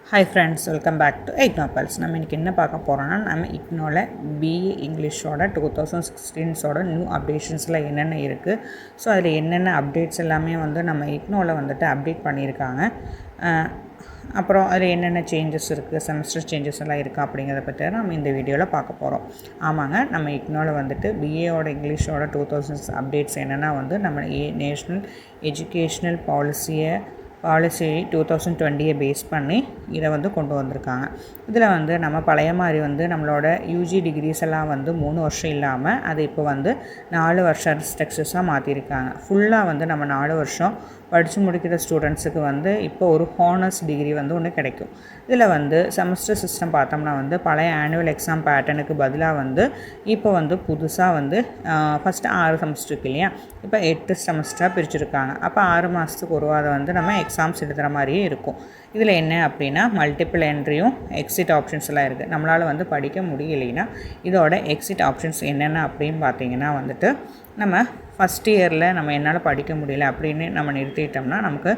Hi friends, welcome back to IGNOU pulse. நம்ம இன்றைக்கி என்ன பார்க்க போகிறோன்னா, நம்ம இக்னோவில் பிஏ இங்கிலீஷோட 2016 நியூ அப்டேஷன்ஸில் என்னென்ன இருக்குது, ஸோ அதில் என்னென்ன அப்டேட்ஸ் எல்லாமே வந்து நம்ம இக்னோவில் வந்துட்டு அப்டேட் பண்ணியிருக்காங்க. அப்புறம் அதில் என்னென்ன சேஞ்சஸ் இருக்குது, செமஸ்டர் சேஞ்சஸ் எல்லாம் இருக்குது அப்படிங்கிறத பற்றி நம்ம இந்த வீடியோவில் பார்க்க போகிறோம். ஆமாங்க, நம்ம இக்னோவில் வந்துட்டு பிஏவோட இங்கிலீஷோட 2000 அப்டேட்ஸ் என்னென்னா வந்து நம்ம நேஷ்னல் எஜுகேஷ்னல் பாலிசி 2020 பேஸ் பண்ணி இதை வந்து கொண்டு வந்திருக்காங்க. இதில் வந்து நம்ம பழைய மாதிரி வந்து நம்மளோட யூஜி டிகிரிஸ் எல்லாம் வந்து 3 வருஷம் இல்லாமல் அது இப்போ வந்து 4 வருஷம் ரெஸ்ட்ரிக்ஷன்ஸாக மாற்றிருக்காங்க. ஃபுல்லாக வந்து நம்ம 4 வருஷம் படித்து முடிக்கிற ஸ்டூடெண்ட்ஸுக்கு வந்து இப்போ ஒரு ஹானர்ஸ் டிகிரி வந்து ஒன்று கிடைக்கும். இதில் வந்து செமஸ்டர் சிஸ்டம் பார்த்தோம்னா வந்து பழைய ஆனுவல் எக்ஸாம் பேட்டர்னுக்கு பதிலாக வந்து இப்போ வந்து புதுசாக வந்து ஃபஸ்ட்டு 6 செமஸ்டருக்கு இல்லையா, இப்போ 8 செமஸ்டராக பிரிச்சுருக்காங்க. அப்போ 6 மாதத்துக்கு ஒரு வாரம் வந்து நம்ம எக்ஸாம்ஸ் எழுதுகிற மாதிரியே இருக்கும். இதில் என்ன அப்படின்னா மல்டிபிள் என்ட்ரியும் எக்ஸிட் ஆப்ஷன்ஸ் எல்லாம் இருக்குது. நம்மளால் வந்து படிக்க முடியலைன்னா இதோட எக்ஸிட் ஆப்ஷன்ஸ் என்னென்ன அப்படின்னு பார்த்தீங்கன்னா வந்துட்டு, நம்ம ஃபஸ்ட் இயரில் நம்ம என்னால் படிக்க முடியல அப்படின்னு நம்ம நிறுத்திட்டோம்னா நமக்கு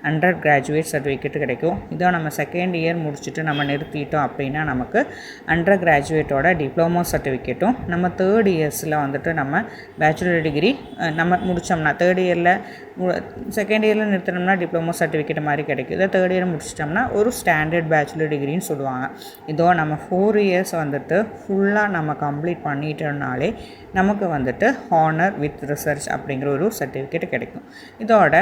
அண்டர் கிராஜுவேட் சர்டிஃபிகேட் கிடைக்கும். இதோ நம்ம செகண்ட் இயர் முடிச்சுட்டு நம்ம நிறுத்திட்டோம் அப்படின்னா நமக்கு அண்டர் கிராஜுவேட்டோட டிப்ளமோ சர்டிஃபிகேட்டும், நம்ம தேர்ட் இயர்ஸில் வந்துட்டு நம்ம பேச்சுலர் டிகிரி நம்ம முடித்தோம்னா தேர்ட் இயரில் செகண்ட் இயரில் நிறுத்தினோம்னா டிப்ளமோ சர்டிஃபிகேட் மாதிரி கிடைக்கும். இதை தேர்ட் இயர் முடிச்சிட்டோம்னா ஒரு ஸ்டாண்டர்ட் பேச்சுலர் டிகிரின்னு சொல்லுவாங்க. இதோ நம்ம 4 இயர்ஸ் வந்துட்டு ஃபுல்லாக நம்ம கம்ப்ளீட் பண்ணிட்டோம்னாலே நமக்கு வந்துட்டு ஹானர் வித் ரிசர்ச் அப்படிங்கிற ஒரு சர்டிஃபிகேட் கிடைக்கும். இதோட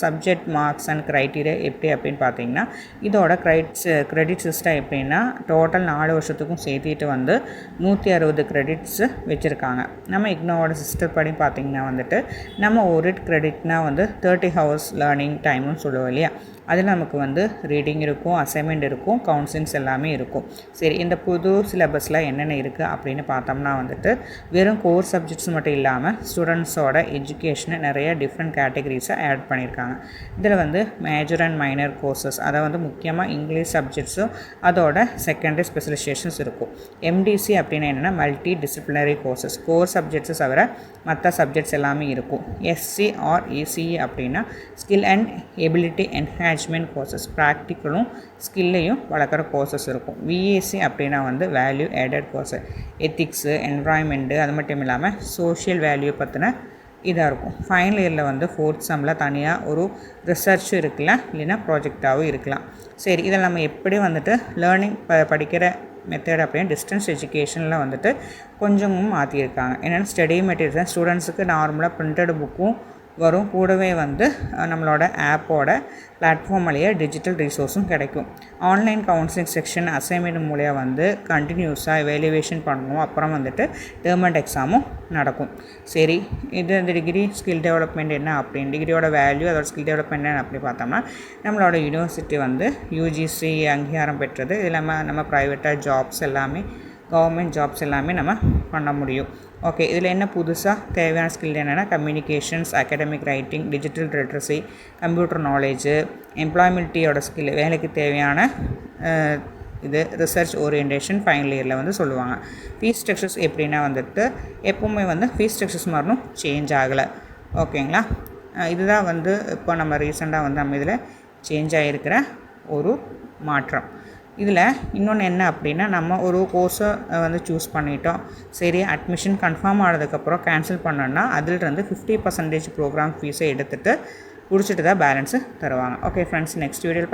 சப்ஜெக்ட் மார்க்ஸ் அண்ட் க்ரைட்டீரியா எப்படி அப்படின்னு பார்த்தீங்கன்னா, இதோட கிரெடிட் சிஸ்டம் எப்படின்னா டோட்டல் 4 வருஷத்துக்கும் சேர்த்திட்டு வந்து 160 கிரெடிட்ஸு வச்சுருக்காங்க. நம்ம இக்னோவோட சிஸ்டம் படி பார்த்திங்கன்னா வந்துட்டு நம்ம ஒரு கிரெடிட்னால் வந்து 30 ஹவர்ஸ் லேர்னிங் டைம்னு சொல்லுவோம் இல்லையா, அதில் நமக்கு வந்து ரீடிங் இருக்கும், அசைன்மெண்ட் இருக்கும், கவுன்சிலிங்ஸ் எல்லாமே இருக்கும். சரி, இந்த புது சிலபஸில் என்னென்ன இருக்குது அப்படின்னு பார்த்தோம்னா வந்துட்டு வெறும் கோர் சப்ஜெக்ட்ஸ் மட்டும் இல்லாமல் ஸ்டூடெண்ட்ஸோட எஜுகேஷனை நிறைய டிஃப்ரெண்ட் கேட்டகரிஸை ஆட் பண்ணியிருக்காங்க. இதில் வந்து மேஜர் அண்ட் மைனர் கோர்சஸ், அதை வந்து முக்கியமாக இங்கிலீஷ் சப்ஜெக்ட்ஸும் அதோட செகண்டரி ஸ்பெஷலைசேஷன்ஸ் இருக்கும். எம்டிசி அப்படின்னா என்னென்னா மல்டி டிசிப்ளினரி கோர்சஸ், கோர் சப்ஜெக்ட்ஸை தவிர மற்ற சப்ஜெக்ட்ஸ் எல்லாமே இருக்கும். எஸ்சி ஆர் இசிஇ அப்படின்னா skill and ability enhancement courses, ப்ராக்டிக்கலும் ஸ்கில்லையும் வளர்க்குற கோர்சஸ் இருக்கும். விஏசி அப்படின்னா வந்து value added courses, ethics, environment, அது மட்டும் இல்லாமல் சோஷியல் வேல்யூ பற்றின இதாக இருக்கும். ஃபைனல் இயரில் வந்து 4th செம்மில் தனியாக ஒரு ரிசர்ச்சும் இருக்கலாம், இல்லைன்னா ப்ராஜெக்டாகவும் இருக்கலாம். சரி, இதில் நம்ம எப்படி வந்துட்டு லேர்னிங் படிக்கிற மெத்தட் அப்படின்னு டிஸ்டன்ஸ் எஜுகேஷனில் வந்துட்டு கொஞ்சமும் மாற்றியிருக்காங்க. என்னென்னா ஸ்டடி மெட்டீரியல்ஸ் ஸ்டூடெண்ட்ஸுக்கு நார்மலாக பிரிண்டட் புக்கும் வரும், கூடவே வந்து நம்மளோட ஆப்போட பிளாட்ஃபார்ம் வழியாக டிஜிட்டல் ரிசோர்ஸும் கிடைக்கும். ஆன்லைன் கவுன்சிலிங் செக்ஷன் அசைன்மெண்ட் மூலியம் வந்து கண்டினியூஸாக எவேலுவேஷன் பண்ணணும். அப்புறம் வந்துட்டு டேர்மெண்ட் எக்ஸாமும் நடக்கும். சரி, இது இந்த டிகிரி ஸ்கில் டெவலப்மெண்ட் என்ன அப்படின்னு, டிகிரியோட வேல்யூ அதோட ஸ்கில் டெவலப்மெண்ட் என்ன அப்படி பார்த்தோம்னா, நம்மளோட யூனிவர்சிட்டி வந்து யூஜிசி அங்கீகாரம் பெற்றது. இது இல்லாமல் நம்ம ப்ரைவேட்டாக ஜாப்ஸ் எல்லாமே, கவர்மெண்ட் ஜாப்ஸ் எல்லாமே நம்ம பண்ண முடியும். ஓகே, இதில் என்ன புதுசாக தேவையான ஸ்கில் என்னென்னா communications, academic writing, digital literacy, computer knowledge, எம்ப்ளாய்மெண்ட்டியோட ஸ்கில், வேலைக்கு தேவையான இது ரிசர்ச் ஓரியன்டேஷன் ஃபைனல் இயரில் வந்து சொல்லுவாங்க. ஃபீஸ் ஸ்ட்ரக்சர்ஸ் எப்படின்னா வந்துட்டு எப்போவுமே வந்து ஃபீஸ் ஸ்ட்ரக்சர்ஸ் மாறணும், சேஞ்ச் ஆகலை. ஓகேங்களா, இதுதான் வந்து இப்போ நம்ம ரீசெண்டாக வந்து நம்ம இதில் சேஞ்ச் ஆகிருக்கிற ஒரு மாற்றம். இதில் இன்னொன்று என்ன அப்படின்னா, நம்ம ஒரு கோர்ஸை வந்து சூஸ் பண்ணிட்டோம், சரி அட்மிஷன் கன்ஃபார்ம் ஆனதுக்கப்புறம் கேன்சல் பண்ணோன்னா அதிலிருந்து 50% ப்ரோக்ராம் ஃபீஸை எடுத்துகிட்டு முடிச்சுட்டு தான் பேலன்ஸு தருவாங்க. ஓகே ஃப்ரெண்ட்ஸ், நெக்ஸ்ட் வீடியோவில்